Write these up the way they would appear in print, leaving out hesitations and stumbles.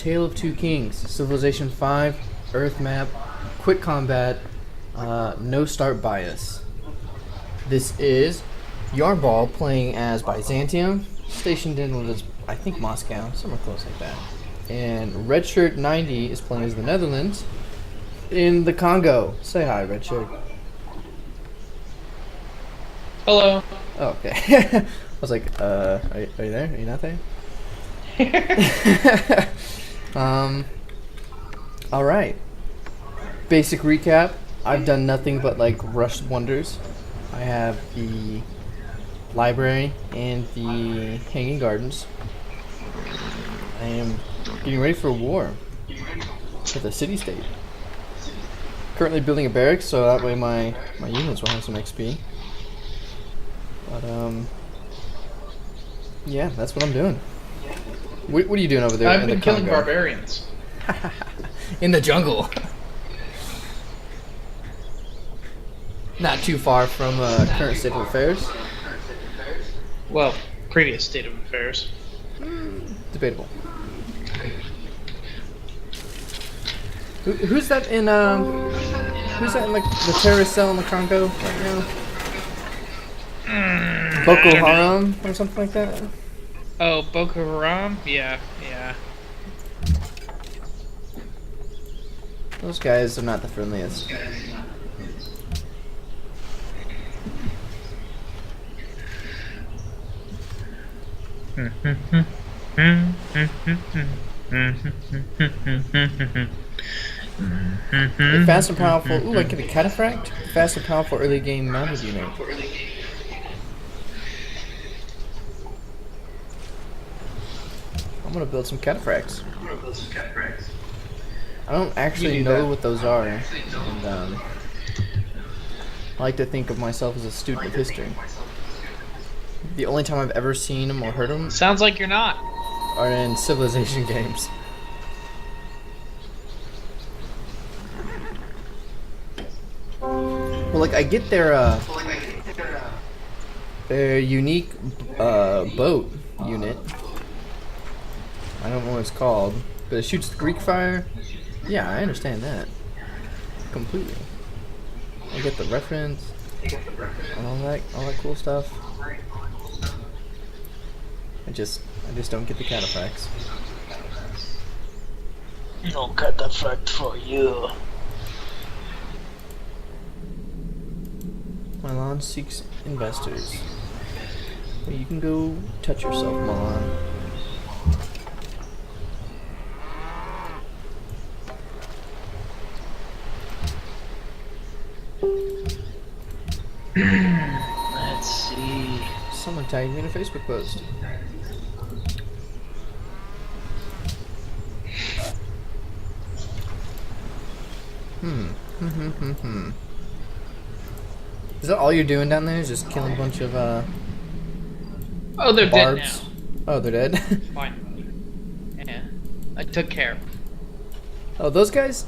Tale of Two Kings, Civilization 5, Earth map, quick combat, no start bias. This is Yarball playing as Byzantium, stationed in what is, I think, Moscow, somewhere close like that. And Redshirt90 is playing as the Netherlands in the Congo. Say hi, Redshirt. Hello. Oh, okay. I was like, are you there? Are you not there? Alright. Basic recap. I've done nothing but like rush wonders. I have the library and the hanging gardens. I am getting ready for a war with a city-state. Currently building a barracks so that way my units will have some XP. But yeah, that's what I'm doing. What are you doing over there? I've been killing barbarians. In the jungle. Not too far from current state of affairs. Well, previous state of affairs. Debatable. Who's that in like the terrorist cell in the Congo right now? Boko Haram or something like that? Oh, Boko Haram? Yeah. Those guys are not the friendliest. Fast and powerful. Ooh, I get a cataphract. Fast and powerful early game mounted unit. I'm gonna build some cataphracts. I don't actually know what those are, and I like to think of myself as a student of history. The only time I've ever seen them or heard them Sounds like you're not. are in Civilization games. Well, like I get their unique boat unit. I don't know what it's called, but it shoots the Greek fire. Yeah, I understand that completely. I get the reference and all that cool stuff. I just don't get the cataphracts. No cataphract for you. Milan seeks investors. Well, you can go touch yourself, Milan. Let's see. Someone tagged me in a Facebook post. Is that all you're doing down there? Is just killing a bunch of Oh, they're barbs? dead now. Oh, they're dead. Fine. Yeah. I took care. Oh, those guys?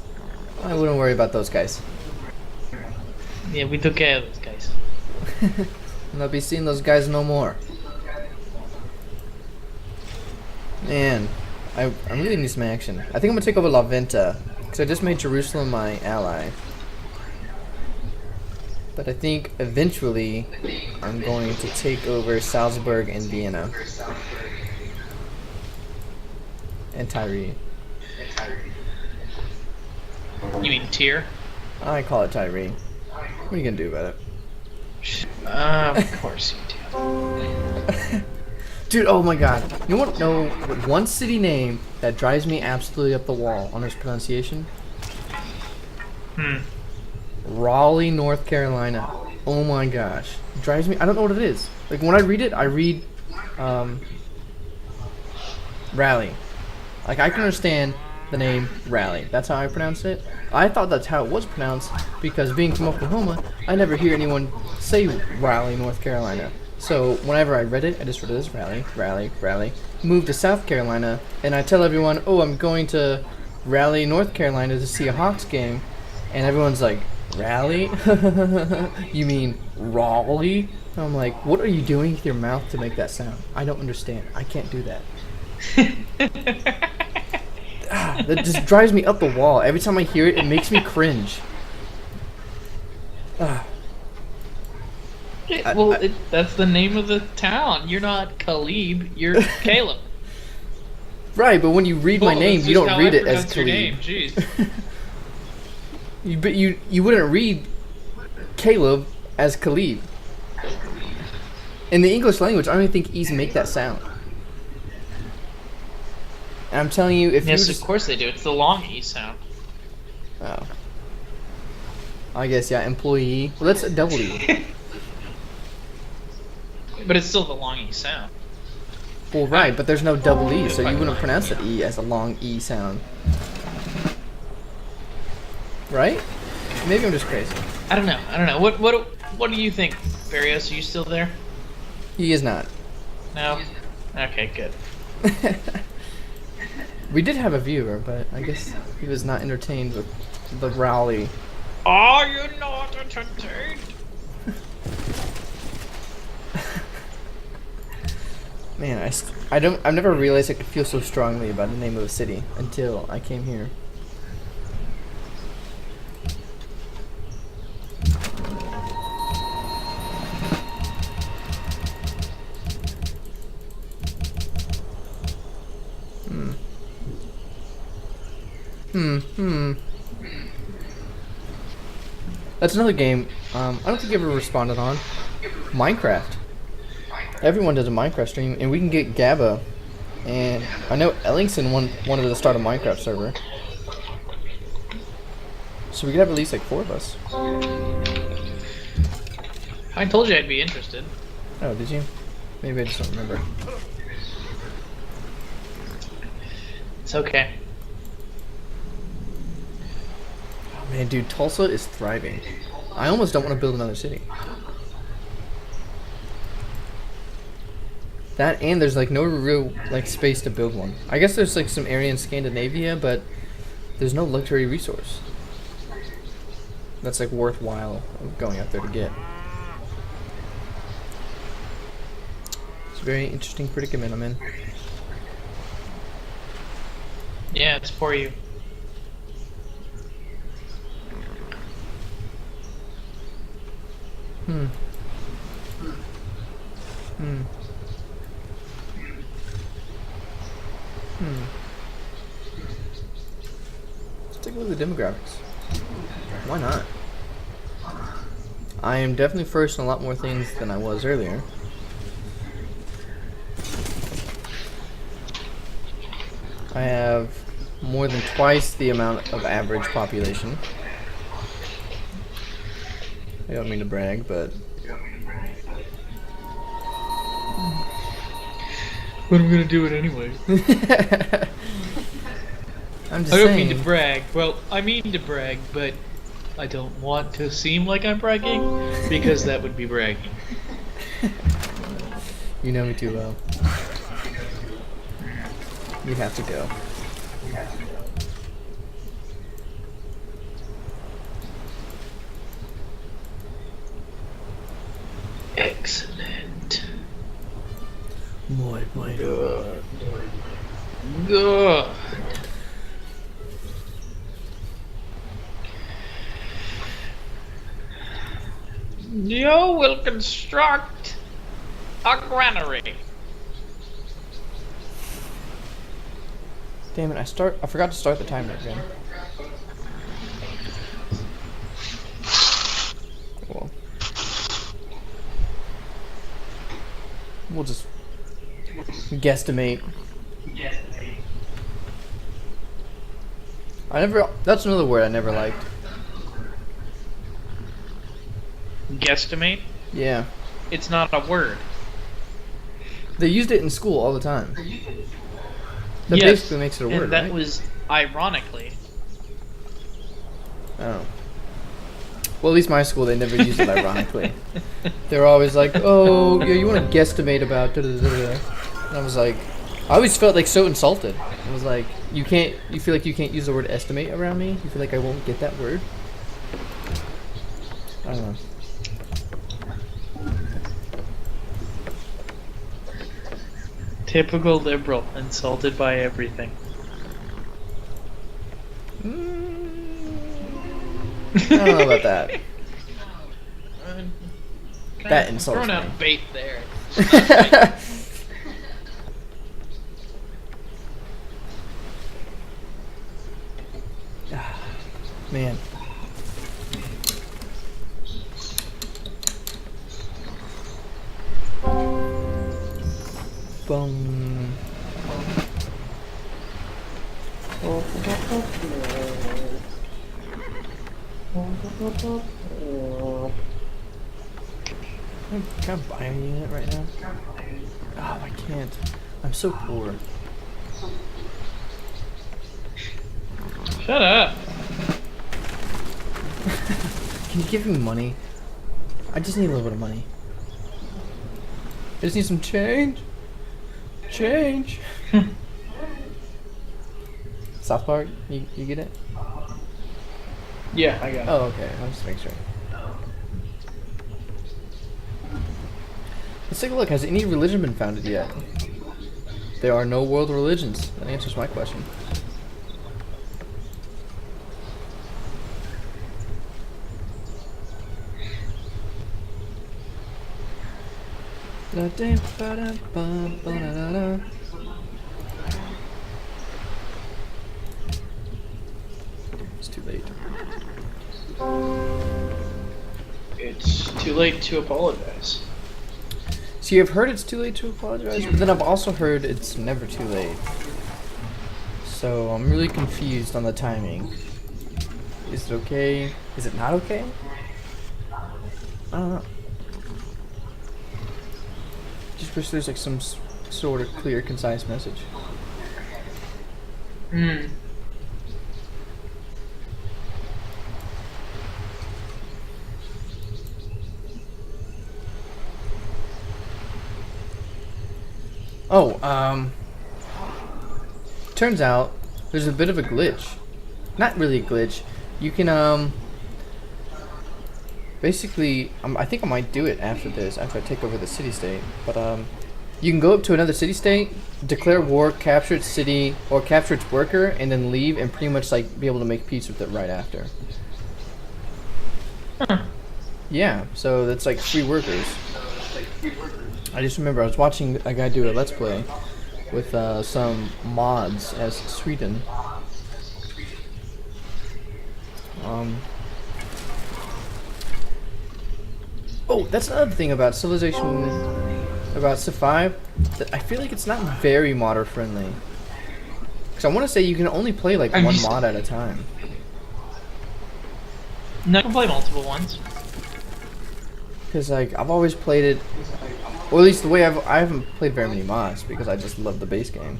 I wouldn't worry about those guys. Yeah, we took care of those guys. And I'll be seeing those guys no more. Man, I really need some action. I think I'm gonna take over La Venta because I just made Jerusalem my ally. But I think eventually I'm going to take over Salzburg and Vienna. And Tyre. You mean tier? I call it Tyre. What are you gonna do about it? Of course you do. Dude, oh my god. You want to know one city name that drives me absolutely up the wall on its pronunciation? Raleigh, North Carolina. Oh my gosh. It drives me. I don't know what it is. Like when I read it, I read Raleigh. Like I can understand the name Raleigh. That's how I pronounce it. I thought that's how it was pronounced because being from Oklahoma, I never hear anyone say Raleigh, North Carolina. So whenever I read it, I just read it as Raleigh. Moved to South Carolina, and I tell everyone, oh, I'm going to Raleigh, North Carolina to see a Hawks game. And everyone's like, Raleigh? You mean Raleigh? And I'm like, what are you doing with your mouth to make that sound? I don't understand. I can't do that. That just drives me up the wall. Every time I hear it, it makes me cringe. That's the name of the town. You're not Khalib. You're Caleb. Right, but when you read my name, you don't read it as your name. Khalib. Jeez. You wouldn't read Caleb as Khalib. In the English language, I don't even think E's make that sound. And I'm telling you, if Yes, you of course they do. It's the long E sound. Oh. I guess, yeah, employee. Well, that's a double E. But it's still the long E sound. Well, right, but there's no double E, so you wouldn't pronounce the E as a long E sound. Right? Maybe I'm just crazy. I don't know. What do you think, Barrios? Are you still there? He is not. No? Okay, good. We did have a viewer, but I guess he was not entertained with the rally. Are you not entertained? Man, I've never realized I could feel so strongly about the name of a city until I came here. That's another game. I don't think you ever responded on Minecraft. Everyone does a Minecraft stream, and we can get GABA. And I know Ellingson wanted to start a Minecraft server, so we could have at least like 4 of us. I told you I'd be interested. Oh, did you? Maybe I just don't remember. It's okay. Oh man, dude, Tulsa is thriving. I almost don't want to build another city. That, and there's like no real like space to build one. I guess there's like some area in Scandinavia, but there's no luxury resource that's like worthwhile going out there to get. It's a very interesting predicament I'm in. Yeah, it's for you. Let's take a look at the demographics. Why not? I am definitely first in a lot more things than I was earlier. I have more than twice the amount of average population. I don't mean to brag, but But I'm gonna do it anyway. I'm just I don't saying. mean to brag. Well, I mean to brag, but I don't want to seem like I'm bragging because that would be bragging. You know me too well. We have to go. Excellent. Muy bueno. Good. You will construct a granary. Damn it! I forgot to start the timer again. Well, we'll just guesstimate. That's another word I never liked. Guesstimate? Yeah. It's not a word. They used it in school all the time. That Yes, basically makes it a and word, that right? was ironically. Oh. Well, at least my school, they never used it ironically. They were always like, oh, yeah, you want to guesstimate about da-da-da-da-da. And I was like, I always felt like so insulted. I was like, you feel like you can't use the word estimate around me? You feel like I won't get that word? I don't know. Typical liberal, insulted by everything. I don't know about that. I'm That insults throwing me. out bait there. It's not bait. Man. Boom. Can I buy a unit right now? Oh, I can't. I'm so poor. Shut up. Can you give me money? I just need a little bit of money. I just need some change. Change. South Park, you get it? Yeah, I got it. Oh, okay. I'll just make sure. Let's take a look. Has any religion been founded yet? There are no world religions. That answers my question. It's too late. It's too late to apologize. See, I've heard it's too late to apologize, but then I've also heard it's never too late. So I'm really confused on the timing. Is it okay? Is it not okay? I don't know. Just wish there's like some sort of clear, concise message. Hmm. Oh, turns out there's a bit of a glitch. Not really a glitch. You can, basically, I think I might do it after this, after I take over the city-state. But, you can go up to another city-state, declare war, capture its city, or capture its worker, and then leave and pretty much, like, be able to make peace with it right after. Huh. Yeah, so that's like free workers. I just remember I was watching a guy do a Let's Play with some mods as Sweden. Oh, that's another thing about Civilization, about Civ 5, that I feel like it's not very modder friendly. Because I want to say you can only play like one mod at a time. No, I can play multiple ones. Because like I've always played it, or at least the way I haven't played very many mods because I just love the base game.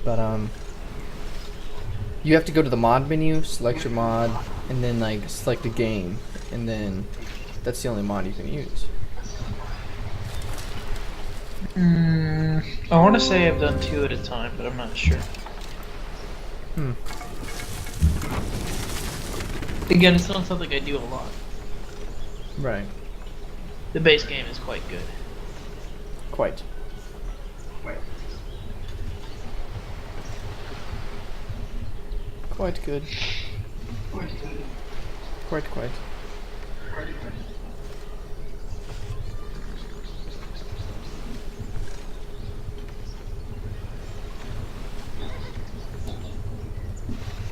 But you have to go to the mod menu, select your mod, and then like select a game, and then that's the only mod you can use. I want to say I've done 2 at a time, but I'm not sure. Again, it's not something I do a lot. Right. The base game is quite good. Quite. Quite good. Quite.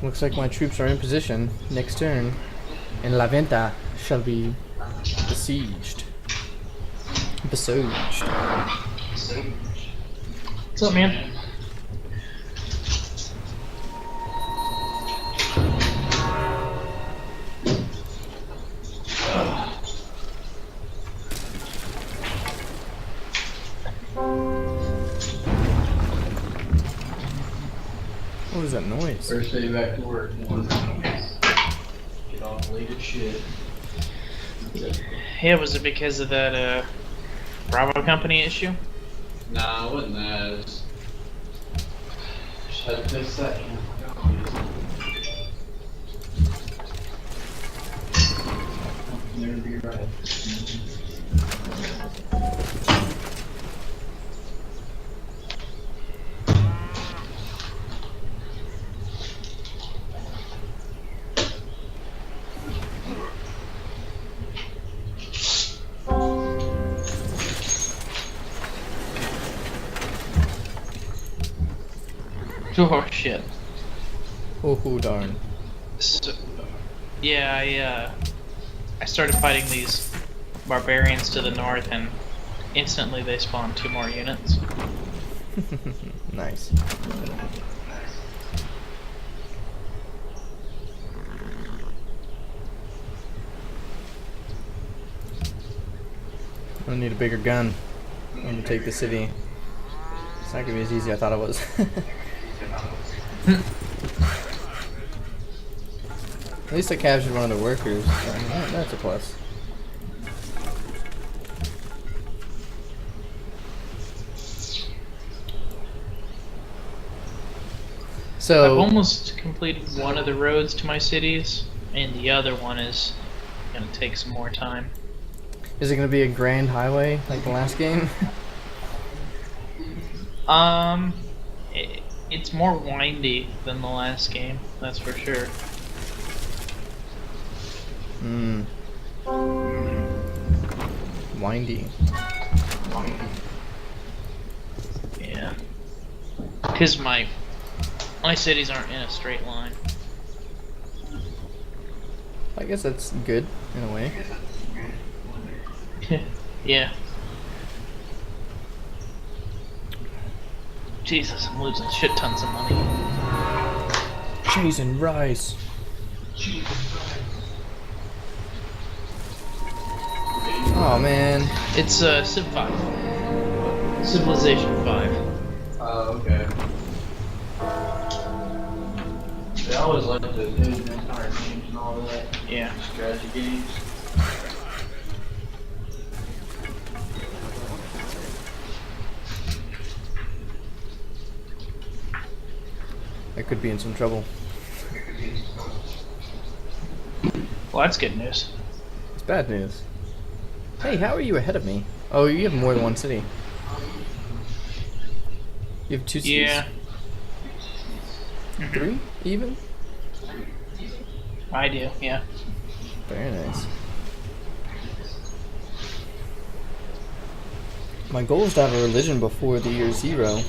Looks like my troops are in position. Next turn, and La Venta shall be besieged. Besieged. What's up, man? What is that noise? First day back to work. Get off late as shit. Yeah, was it because of that Bravo Company issue? Nah, it wasn't that. It's just had to fix that. Never be right. Oh shit. Oh, darn. So, yeah, I started fighting these barbarians to the north, and instantly they spawned 2 more units. Nice. I need a bigger gun. I'm gonna take the city. It's not gonna be as easy as I thought it was. At least I captured one of the workers. So, I mean, that's a plus. I've So, almost completed one of the roads to my cities, and the other one is gonna take some more time. is it gonna be a grand highway like the last game? It's more windy than the last game, that's for sure. Hmm. Windy. Yeah. Because my cities aren't in a straight line. I guess that's good in a way. Yeah. Jesus, I'm losing shit tons of money. Cheese and rice. Oh man. It's Civ 5. Civilization 5. Oh, okay. They always like to do Empire games and all that. Yeah. Strategy games. I could be in some trouble. Well, that's good news. It's bad news. Hey, how are you ahead of me? Oh, you have more than one city. You have 2 cities? Yeah. 3 even? I do, yeah. Very nice. My goal is to have a religion before the year 0.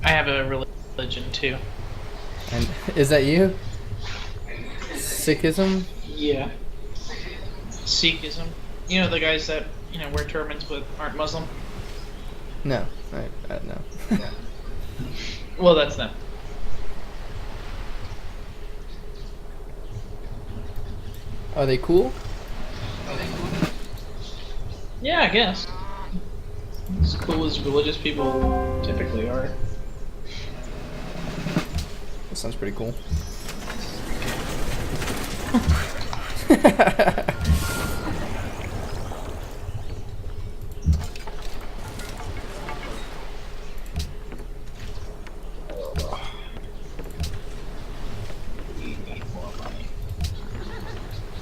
I have a religion too. And is that you? Sikhism? Yeah. Sikhism. You know the guys that, wear turbans but aren't Muslim? No. No. Well, that's them. Are they cool? Yeah, I guess. As cool as religious people typically are. That sounds pretty cool.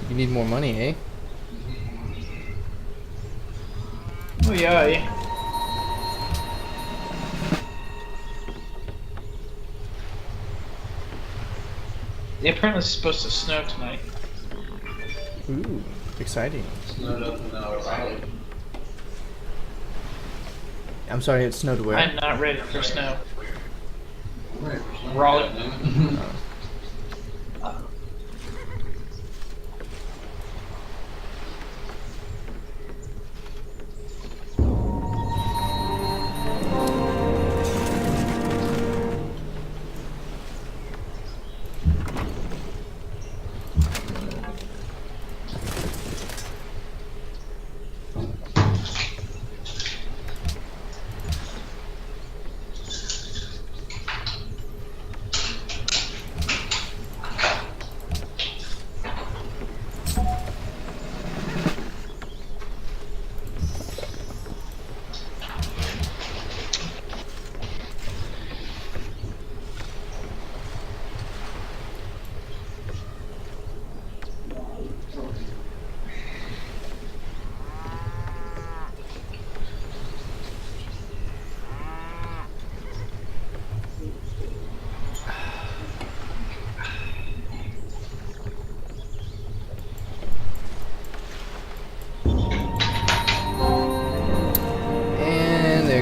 You need more money, eh? Oh yeah. Apparently it's supposed to snow tonight. Ooh, exciting. Snowed up in our valley. I'm sorry, it snowed where? I'm not ready for snow. Right. Raleigh.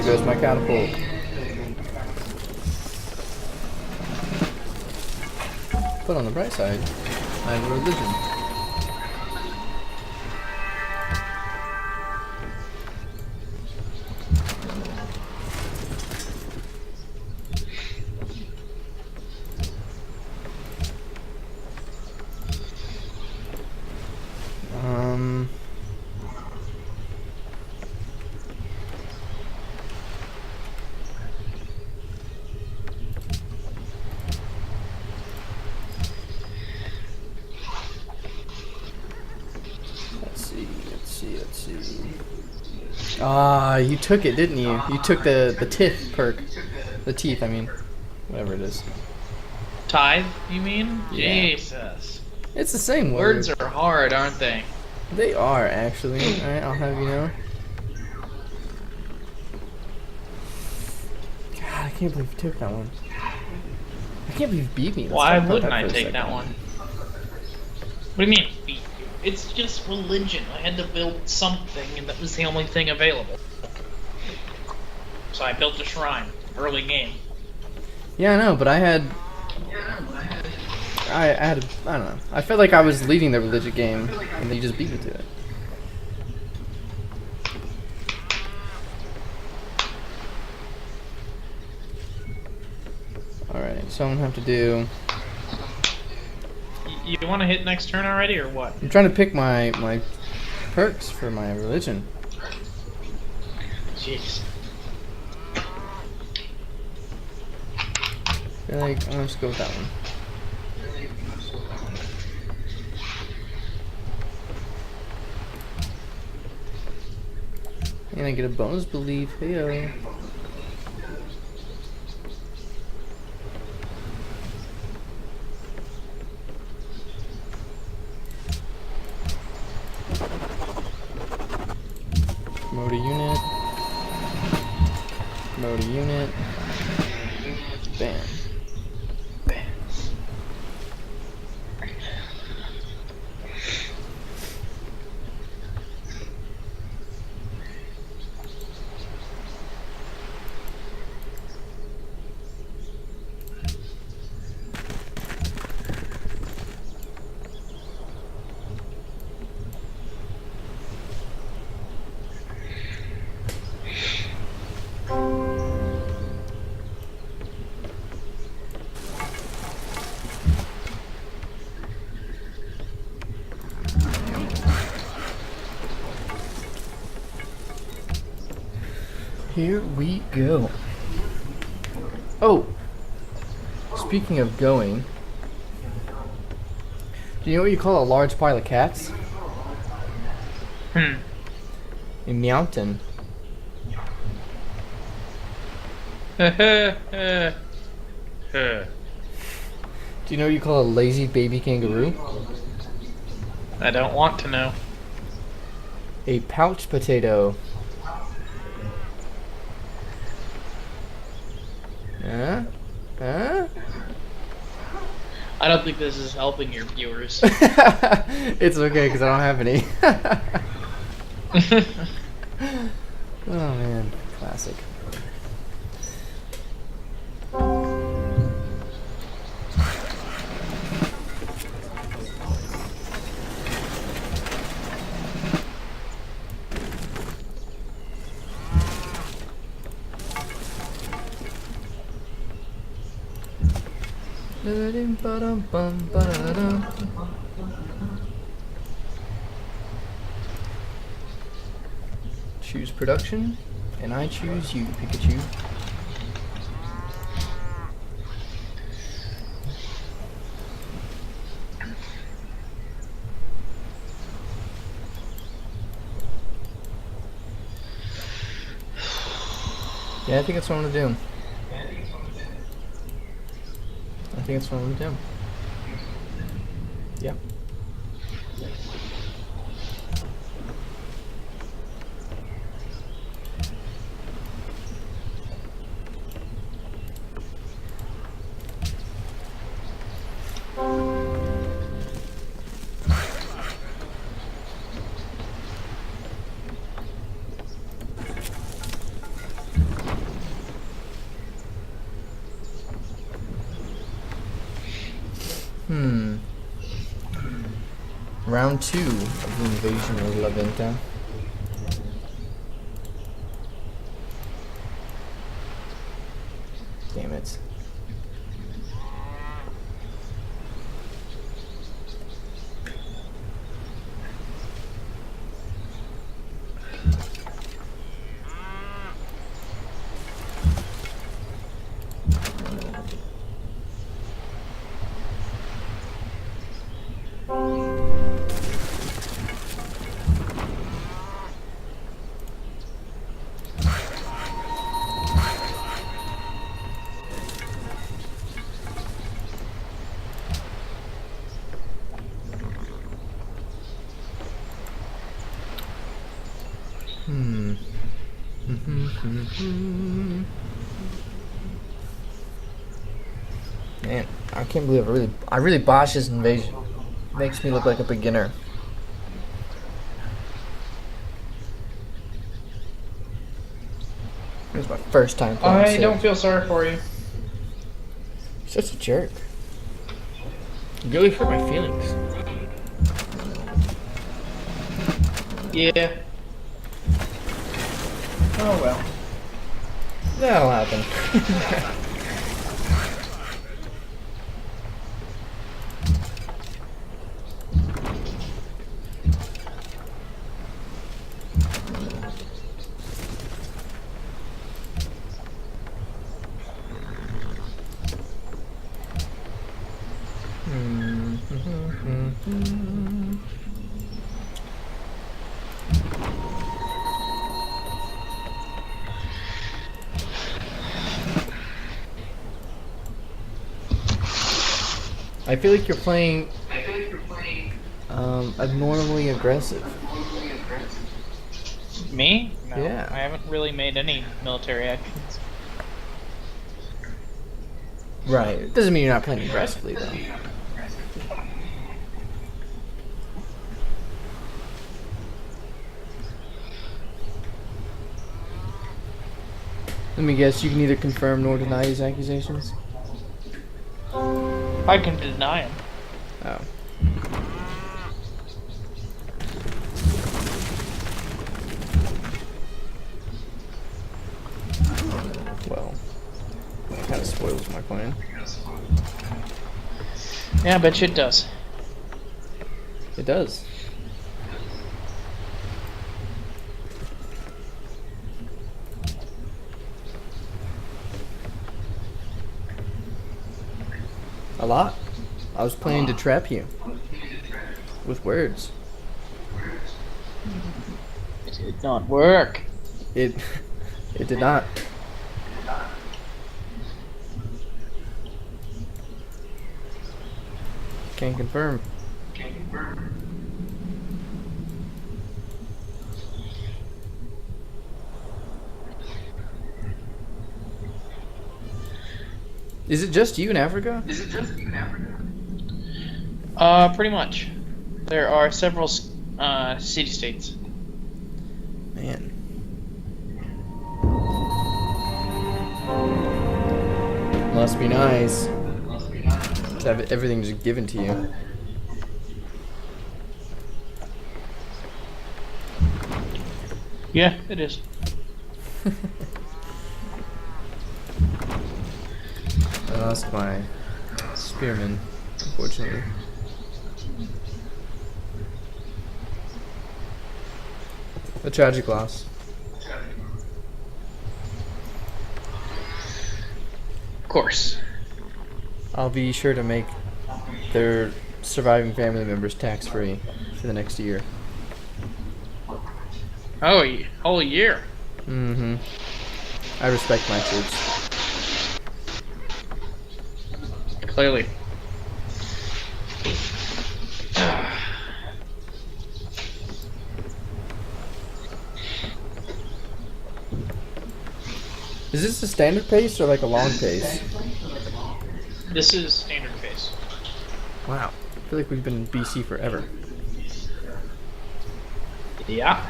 There goes my catapult. But on the bright side, I have a religion. Let's see. Ah, you took it, didn't you? You took the teeth perk. The teeth, I mean. Whatever it is. Tithe, you mean? Yeah. Jesus. It's the same word. Words are hard, aren't they? They are, actually. Alright, I'll have you know. God, I can't believe you took that one. I can't believe you beat me. Let's Why talk about wouldn't that I for a take second. that one? What do you mean, beat you? It's just religion. I had to build something, and that was the only thing available. So I built a shrine. Early game. Yeah, I know, but I don't know. I felt like I was leading the religion game, and then you just beat me to it. Alright, so I'm gonna have to do... You want to hit next turn already, or what? I'm trying to pick my perks for my religion. Jeez. I feel like I'm gonna just go with that one. And I get a bonus belief. Heyo. Promote a unit. Promote a unit. Bam. Bam. Here we go. Oh, speaking of going, do you know what you call a large pile of cats? Hmm. A mountain. I Do you know what you call a lazy baby kangaroo? don't want to know. A pouch potato. Huh? Huh? I don't think this is helping your viewers. It's okay because I don't have any. Oh man, classic. Choose production, and I choose you, Pikachu. Yeah, I think that's what I'm gonna do. I think that's what I'm gonna do. Yep. Hmm. Round 2 of the invasion of La Venta. Damn it. Hmm. Man, I can't believe I really botched this invasion. Makes me look like a beginner. It was my first time playing I Civ. don't feel sorry for you. Such a jerk. You really hurt my feelings. Yeah. Oh well. That'll happen. I feel like you're playing abnormally aggressive. Me? No. Yeah. I haven't really made any military actions. Right. It doesn't mean you're not playing aggressively though. Let me guess, you can neither confirm nor deny these accusations? I can deny him. Oh. Well, that kind of spoils my plan. Yeah, I bet you it does. It does. A lot. I was planning to trap you with words. It did not work. It did not. Can't confirm. Is it just you in Africa? Pretty much. There are several city-states. Man. Must be nice to have everything just given to you. Yeah, it is. I lost my spearman, unfortunately. A tragic loss. Of course. I'll be sure to make their surviving family members tax-free for the next year. Oh, whole year. Mm-hmm. I respect my troops. Clearly. Is this a standard pace or like a long pace? This is standard pace. Wow. I feel like we've been in BC forever. Yeah.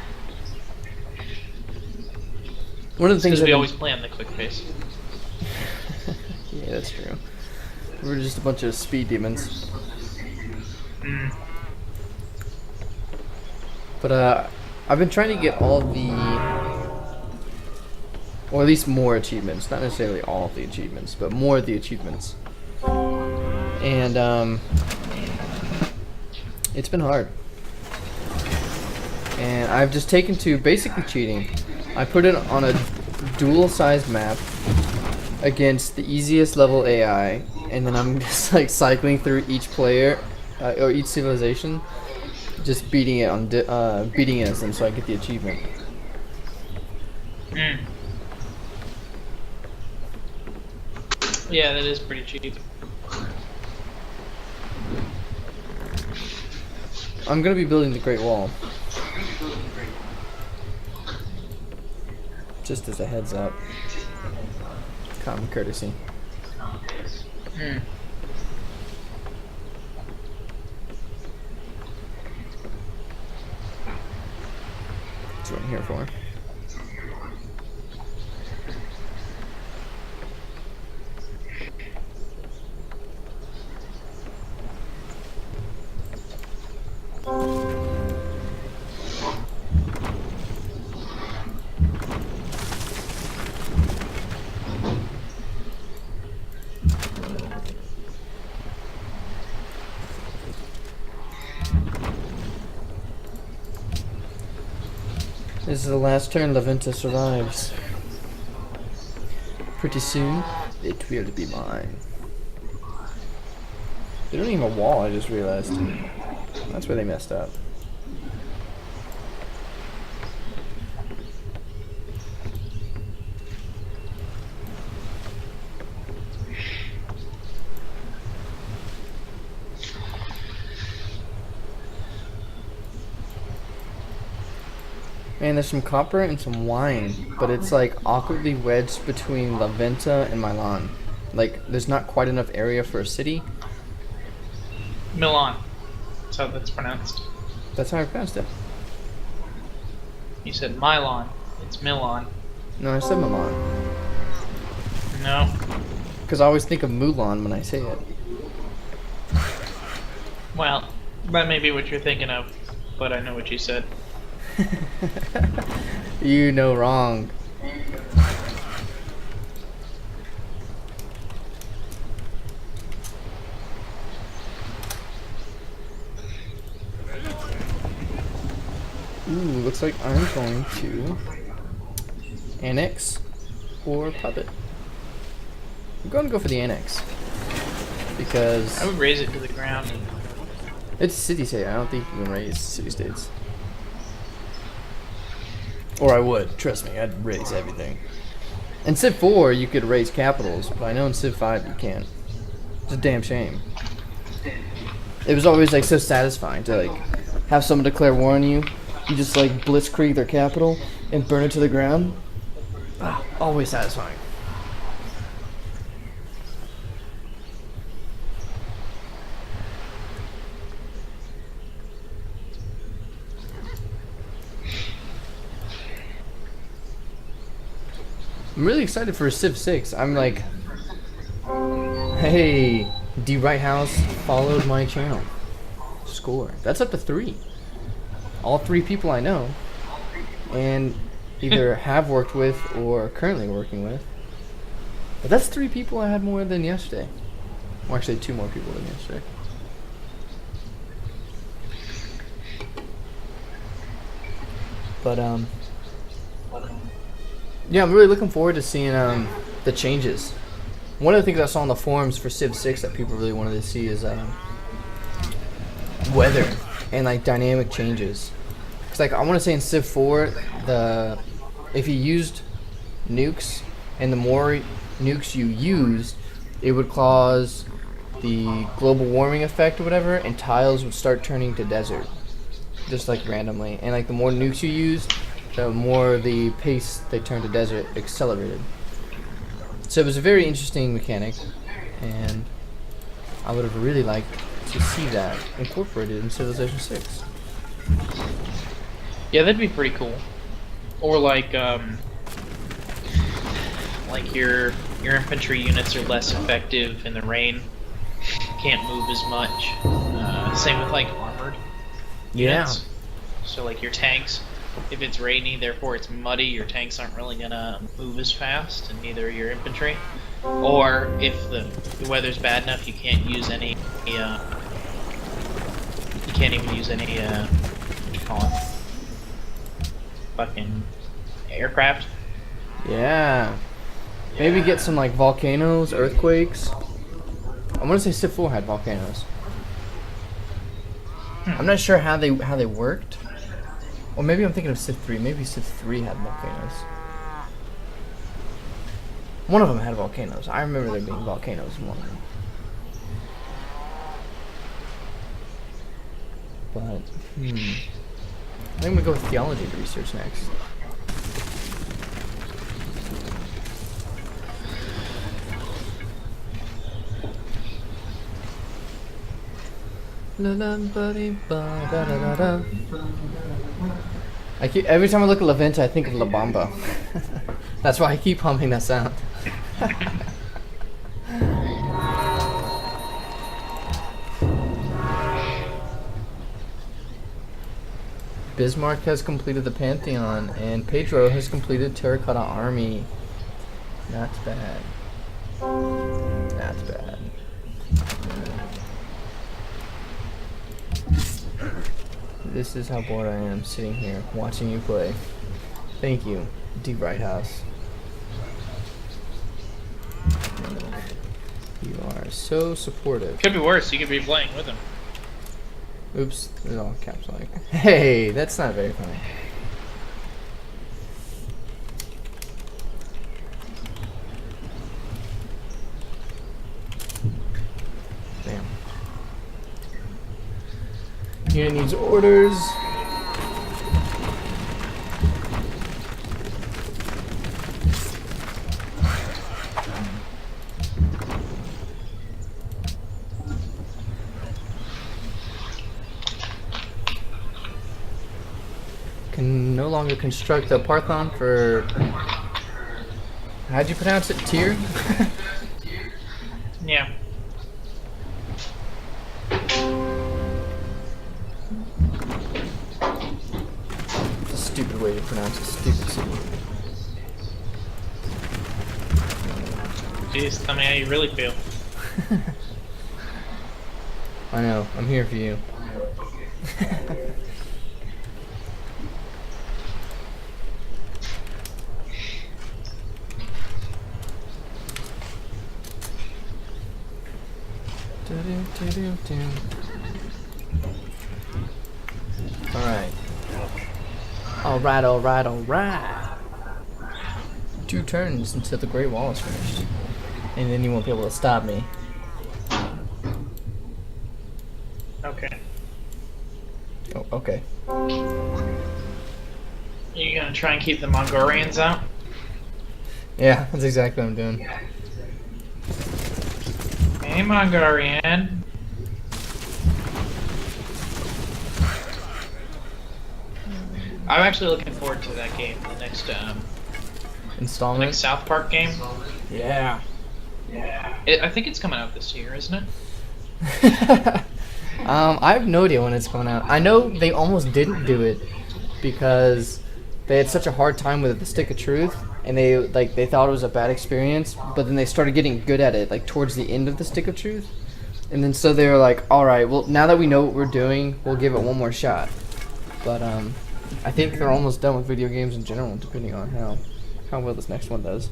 One of the things Because we I've always play on the quick pace. yeah, that's true. We're just a bunch of speed demons. Mm. But I've been trying to get all the, or at least more achievements. Not necessarily all of the achievements, but more of the achievements. And it's been hard. And I've just taken to basically cheating. I put it on a dual-sized map against the easiest level AI, and then I'm just like cycling through each player or each civilization, just beating it on beating it as them, so I get the achievement. Mm. Yeah, that is pretty cheap. I'm gonna be building the Great Wall. Just as a heads up. Common courtesy. Mm. That's what I'm here for. This is the last turn Laventa survives. Pretty soon, it will be mine. They don't even have a wall, I just realized. That's where they messed up. Man, there's some copper and some wine, but it's like awkwardly wedged between La Venta and Milan. Like, there's not quite enough area for a city. Milan. That's how that's pronounced. That's how I pronounced it. You said Milan. It's Milan. No, I said Milan. No. Because I always think of Mulan when I say it. Well, that may be what you're thinking of, but I know what you said. You know wrong. Ooh, looks like I'm going to annex or puppet. I'm going to go for the annex because I would raise it to the ground. it's city state. I don't think you can raise city states. Or I would, trust me, I'd raise everything. In Civ 4 you could raise capitals, but I know in Civ 5 you can't. It's a damn shame. It was always like so satisfying to like have someone declare war on you. You just like blitzkrieg their capital and burn it to the ground. Ah, always satisfying. I'm really excited for Civ 6. I'm like, hey, D Right House followed my channel. Score. That's up to 3. All 3 people I know, and either have worked with or currently working with. But that's 3 people I had more than yesterday. Well, actually 2 more people than yesterday. But yeah, I'm really looking forward to seeing the changes. One of the things I saw on the forums for Civ 6 that people really wanted to see is weather and like dynamic changes. Cause like I want to say in Civ 4, if you used nukes and the more nukes you used, it would cause the global warming effect or whatever, and tiles would start turning to desert, just like randomly. And like the more nukes you used, the more the pace they turned to desert accelerated. So it was a very interesting mechanic, and I would have really liked to see that incorporated in Civilization 6. Yeah, that'd be pretty cool. Or like your infantry units are less effective in the rain, can't move as much. Same with like armored Yeah. units. So like your tanks, if it's rainy, therefore it's muddy, your tanks aren't really gonna move as fast, and neither are your infantry. Or if the weather's bad enough, you can't use any. You can't even use any. What you call it? Fucking aircraft. Yeah. Maybe get some like volcanoes, earthquakes. I want to say Civ 4 had volcanoes. I'm not sure how they worked. Or maybe I'm thinking of Civ 3. Maybe Civ 3 had volcanoes. One of them had volcanoes. I remember there being volcanoes in one of them. But, I think we go with theology to research next. I keep every time I look at La Venta, I think of La Bamba. That's why I keep humming that sound. Bismarck has completed the Pantheon, and Pedro has completed Terracotta Army. That's bad. That's bad. This is how bored I am sitting here watching you play. Thank you, D. Bright House. You are so supportive. Could be worse. You could be playing with him. Oops, it's all caps lock. Hey, that's not very funny. Damn. Unit needs orders. Can no longer construct the Parthenon for... How'd you pronounce it? Tyr? Yeah. It's a stupid way to pronounce a stupid city. Jeez, tell me how you really feel. I know, I'm here for you. Alright. 2 turns until the Great Wall is finished. And then you won't be able to stop me. Okay. Oh, okay. You gonna try and keep the Mongolians out? Yeah, that's exactly what I'm doing. Hey, Mongolian. I'm actually looking forward to that game, the next Installment? South Park game. Yeah. I think it's coming out this year, isn't it? I have no idea when it's coming out. I know they almost didn't do it because they had such a hard time with the Stick of Truth, and they thought it was a bad experience, but then they started getting good at it like towards the end of the Stick of Truth. And then so they were like, all right, well, now that we know what we're doing, we'll give it one more shot. But I think they're almost done with video games in general, depending on how well this next one does.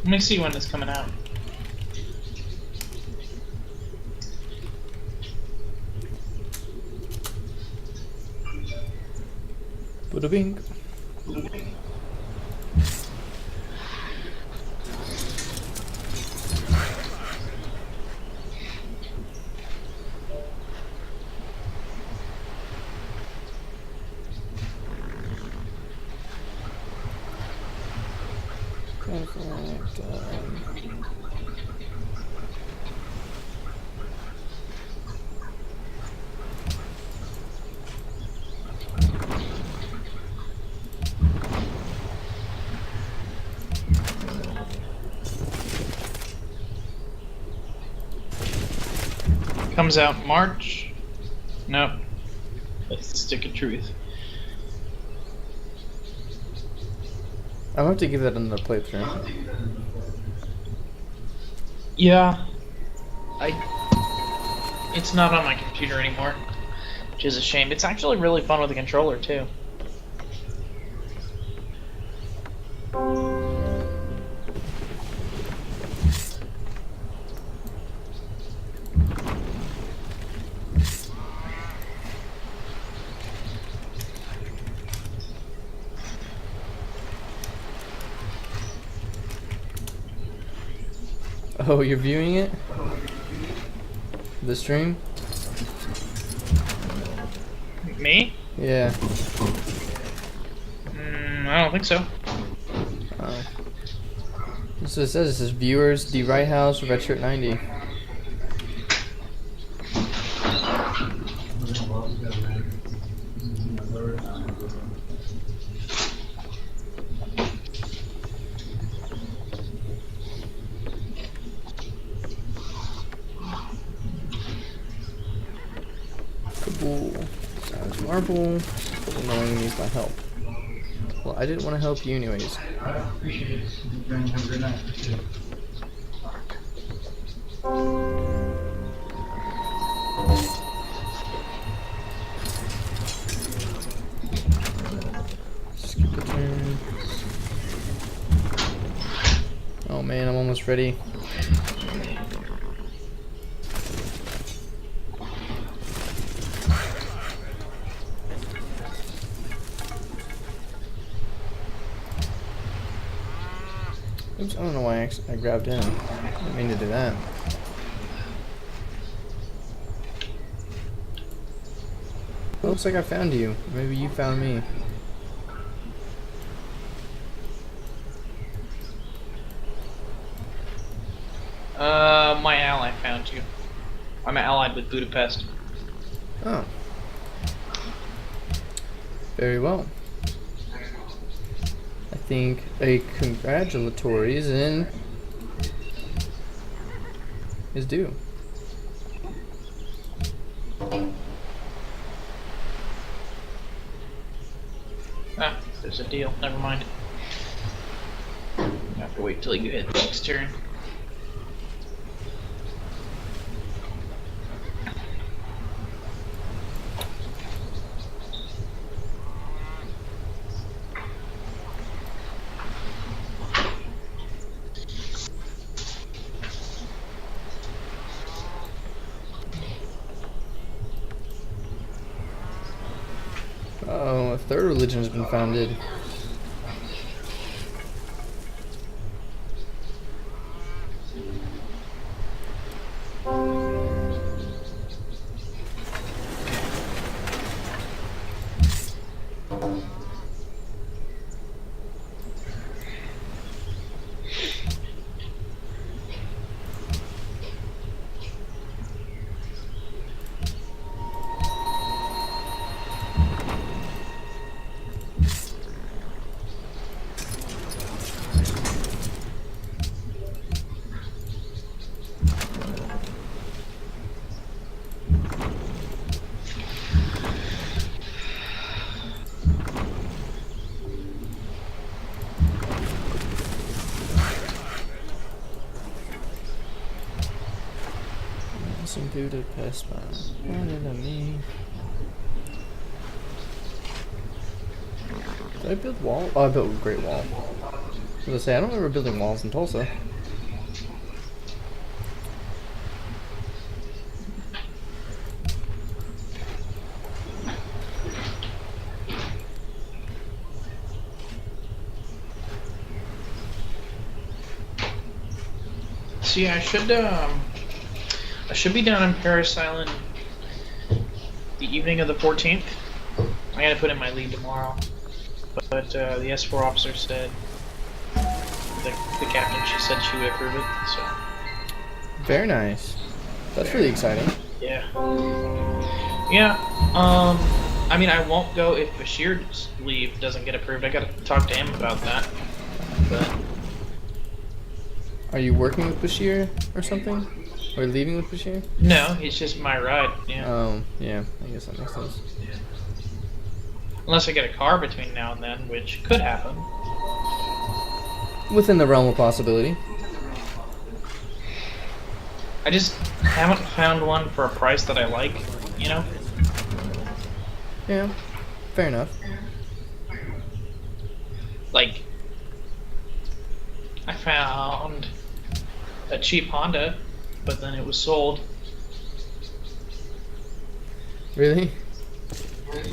Let me see when it's coming out. Bada bing. Comes out March. Nope. That's the Stick of Truth. I'll have to give that another playthrough. Yeah. It's not on my computer anymore, which is a shame. It's actually really fun with a controller too. Oh, you're viewing it? The stream? Me? Yeah. I don't think so. Oh. This is what it says. It says viewers, The Right House, Redshirt90. Cool. Sounds marble. No one needs my help. Well, I didn't want to help you anyways. Skip the turn. Oh man, I'm almost ready. Oops, I don't know why I grabbed him. I didn't mean to do that. It looks like I found you. Maybe you found me. My ally found you. I'm allied with Budapest. Oh. Very well. I think a congratulatories is due. Ah, there's a deal. Never mind. I have to wait till you hit the next turn. Oh, a third religion has been founded. Some Budapest, but what did I mean? Did I build wall? Oh, I built a Great Wall. I was gonna say, I don't remember building walls in Tulsa. See, I should be down in Paris Island the evening of the 14th. I gotta put in my lead tomorrow. But the S4 officer said, the captain, she said she would approve it, so. Very nice. That's really exciting. Yeah. Yeah, I mean, I won't go if Bashir's leave doesn't get approved. I gotta talk to him about that. But Are you working with Bashir or something? We're leaving with Bashir? No, it's just my ride. Yeah. Yeah. I guess that makes sense. Unless I get a car between now and then, which could happen. Within the realm of possibility. I just haven't found one for a price that I like, you know? Yeah. Fair enough. Like, I found a cheap Honda, but then it was sold. Really?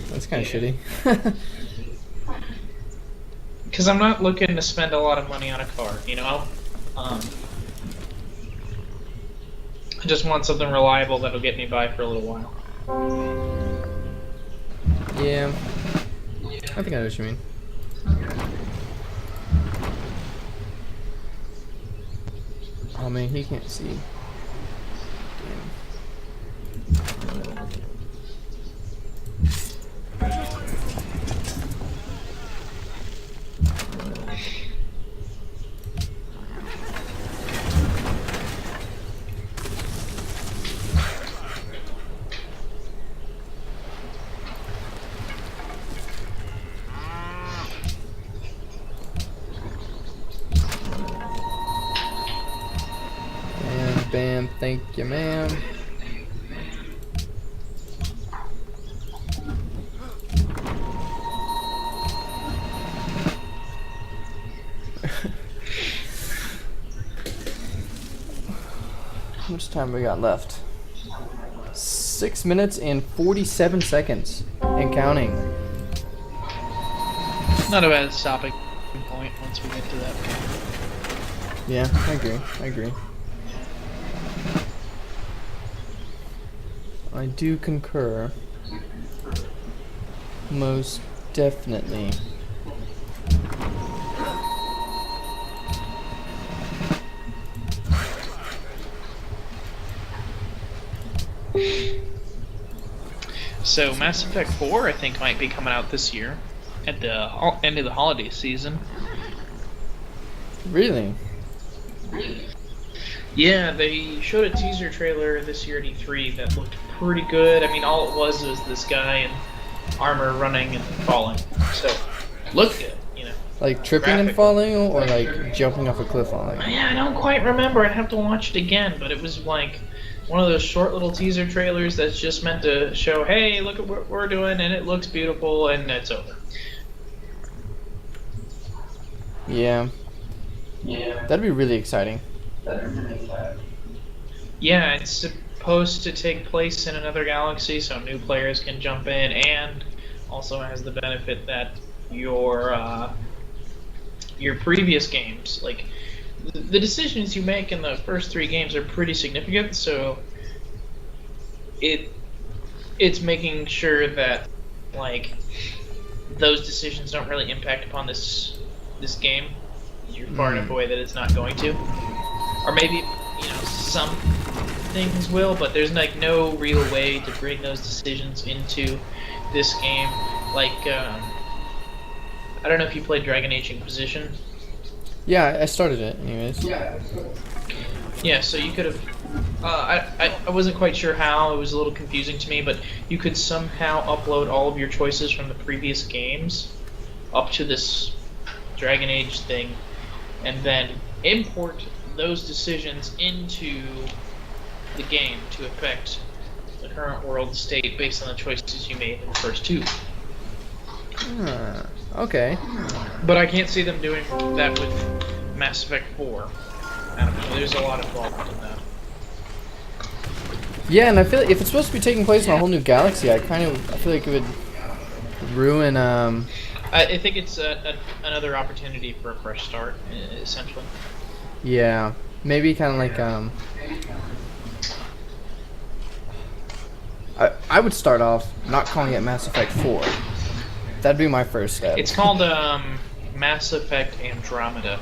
That's kind of shitty. Because I'm not looking to spend a lot of money on a car, you know? I just want something reliable that'll get me by for a little while. Yeah. I think I know what you mean. Oh man, he can't see. Bam, bam, thank you, ma'am. How much time we got left? 6 minutes and 47 seconds and counting. Not a bad stopping point once we get to that point. Yeah, I agree. I agree. I do concur. Most definitely. So Mass Effect 4, I think, might be coming out this year at the end of the holiday season. Really? Yeah, they showed a teaser trailer this year at E3 that looked pretty good. I mean, all it was this guy in armor running and falling. So, looked good, you know. Like tripping and falling, or like jumping off a cliff falling? Yeah, I don't quite remember. I'd have to watch it again, but it was like one of those short little teaser trailers that's just meant to show, hey, look at what we're doing, and it looks beautiful, and it's over. Yeah. Yeah. That'd be really exciting. Yeah, it's supposed to take place in another galaxy, so new players can jump in, and also has the benefit that your previous games, like the decisions you make in the first 3 games, are pretty significant. So it's making sure that like those decisions don't really impact upon this game. You're far enough away that it's not going to, or maybe some things will, but there's like no real way to bring those decisions into this game. Like I don't know if you played Dragon Age Inquisition. Yeah, I started it anyways. Yeah, so you could have. I wasn't quite sure how. It was a little confusing to me, but you could somehow upload all of your choices from the previous games up to this Dragon Age thing, and then import those decisions into the game to affect the current world state based on the choices you made in the first 2. Okay. But I can't see them doing that with Mass Effect 4. I don't know, there's a lot involved in that. Yeah, and I feel like if it's supposed to be taking place in a whole new galaxy, I feel like it would ruin. I think it's another opportunity for a fresh start, essentially. Yeah, maybe kind of like I would start off not calling it Mass Effect 4. That'd be my first step. It's called Mass Effect Andromeda.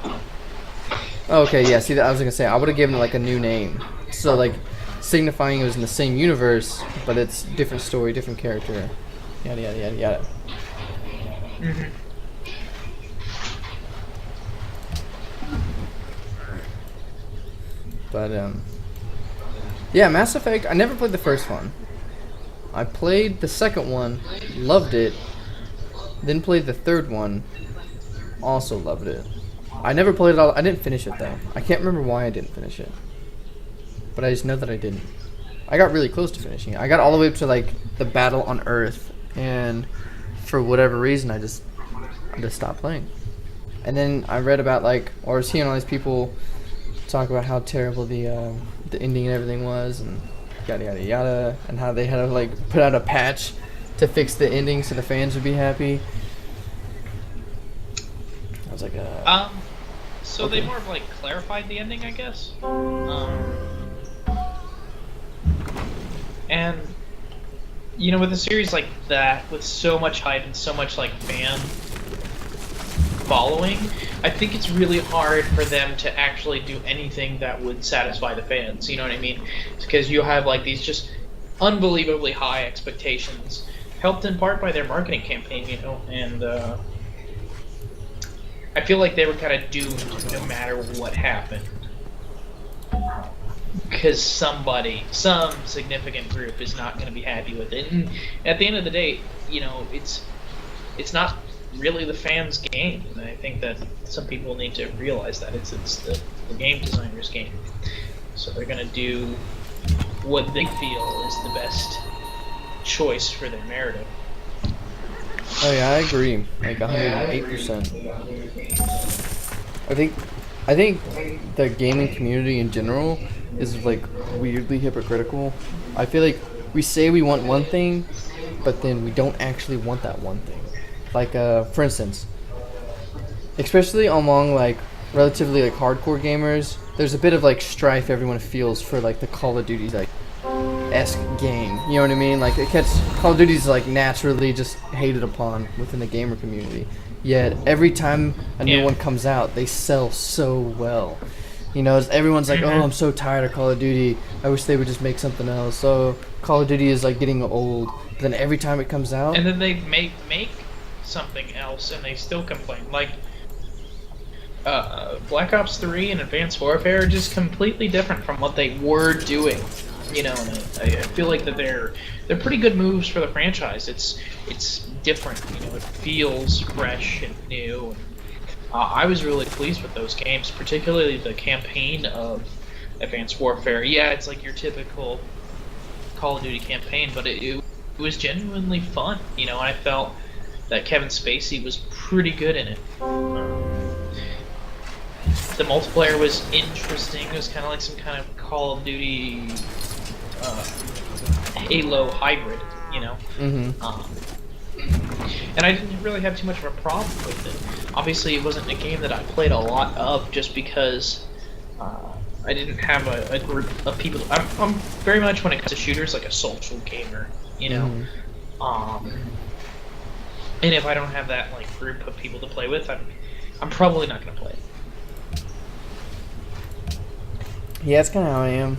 Okay, yeah. See, I was gonna say I would have given it like a new name, so like signifying it was in the same universe, but it's different story, different character, yada yada yada yada. Mm-hmm. But Yeah, Mass Effect. I never played the first one. I played the second one, loved it. Then played the third one, also loved it. I never played it all. I didn't finish it though. I can't remember why I didn't finish it, but I just know that I didn't. I got really close to finishing it. I got all the way up to like the battle on Earth, and for whatever reason, I just stopped playing. And then I read about like, or was hearing all these people talk about how terrible the ending and everything was, and yada yada yada, and how they had to like put out a patch to fix the ending so the fans would be happy. I was like, So okay. they more of like clarified the ending, I guess. And you know, with a series like that, with so much hype and so much like fan following, I think it's really hard for them to actually do anything that would satisfy the fans. You know what I mean? Because you have like these just unbelievably high expectations, helped in part by their marketing campaign. You know, and I feel like they were kind of doomed no matter what happened. Because some significant group is not going to be happy with it. And at the end of the day, you know, it's not really the fans' game. And I think that some people need to realize that it's the game designer's game. So they're going to do what they feel is the best choice for their narrative. Oh yeah, I agree. Like 108%. I think the gaming community in general is like weirdly hypocritical. I feel like we say we want one thing, but then we don't actually want that one thing. Like for instance, especially among like relatively like hardcore gamers, there's a bit of like strife everyone feels for like the Call of Duty like esque game. You know what I mean? Like Call of Duty's like naturally just hated upon within the gamer community. Yet every time a new one comes out, they sell so well. You know, everyone's like, "Oh, I'm so tired of Call of Duty. I wish they would just make something else." So Call of Duty is like getting old. But then every time it comes out, and then they make something else, and they still complain. Like Black Ops 3 and Advanced Warfare are just completely different from what they were doing. You know, and I feel like that they're pretty good moves for the franchise. It's different. You know, it feels fresh and new. I was really pleased with those games, particularly the campaign of Advanced Warfare. Yeah, it's like your typical Call of Duty campaign, but it was genuinely fun. You know, and I felt that Kevin Spacey was pretty good in it. The multiplayer was interesting. It was kind of like some kind of Call of Duty Halo hybrid, you know? And I didn't really have too much of a problem with it. Obviously, it wasn't a game that I played a lot of just because I didn't have a group of people. I'm very much, when it comes to shooters, like a social gamer, you know? And if I don't have that like group of people to play with, I'm probably not going to play it. yeah, it's kind of how I am.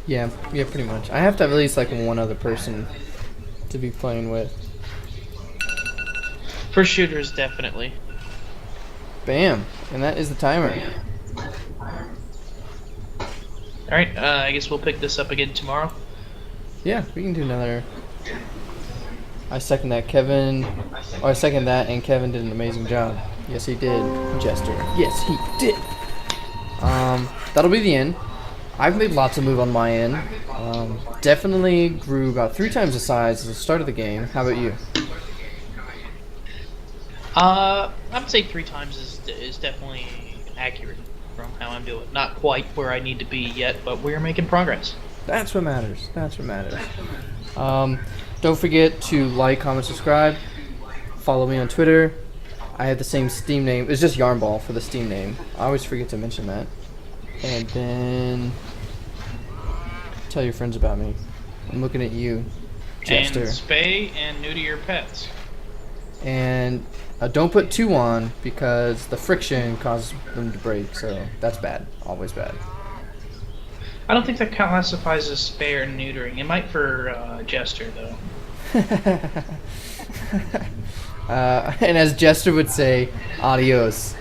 Yeah, pretty much. I have to have at least like one other person to be playing with. For shooters, definitely. Bam, and that is the timer. Alright, I guess we'll pick this up again tomorrow. Yeah, we can do another. I second that, Kevin. Or I second that, and Kevin did an amazing job. Yes, he did, Jester. Yes, he did. That'll be the end. I've made lots of move on my end. Definitely grew about 3 times the size at the start of the game. How about you? I would say 3 times is definitely accurate from how I'm doing. Not quite where I need to be yet, but we're making progress. That's what matters. That's what matters. Don't forget to like, comment, subscribe. Follow me on Twitter. I have the same Steam name. It's just Yarnball for the Steam name. I always forget to mention that. And then tell your friends about me. I'm looking at you, Jester. And spay and neuter your pets. And don't put 2 on because the friction causes them to break. So that's bad. Always bad. I don't think that classifies as spay or neutering. It might for Jester, though. And as Jester would say, adios.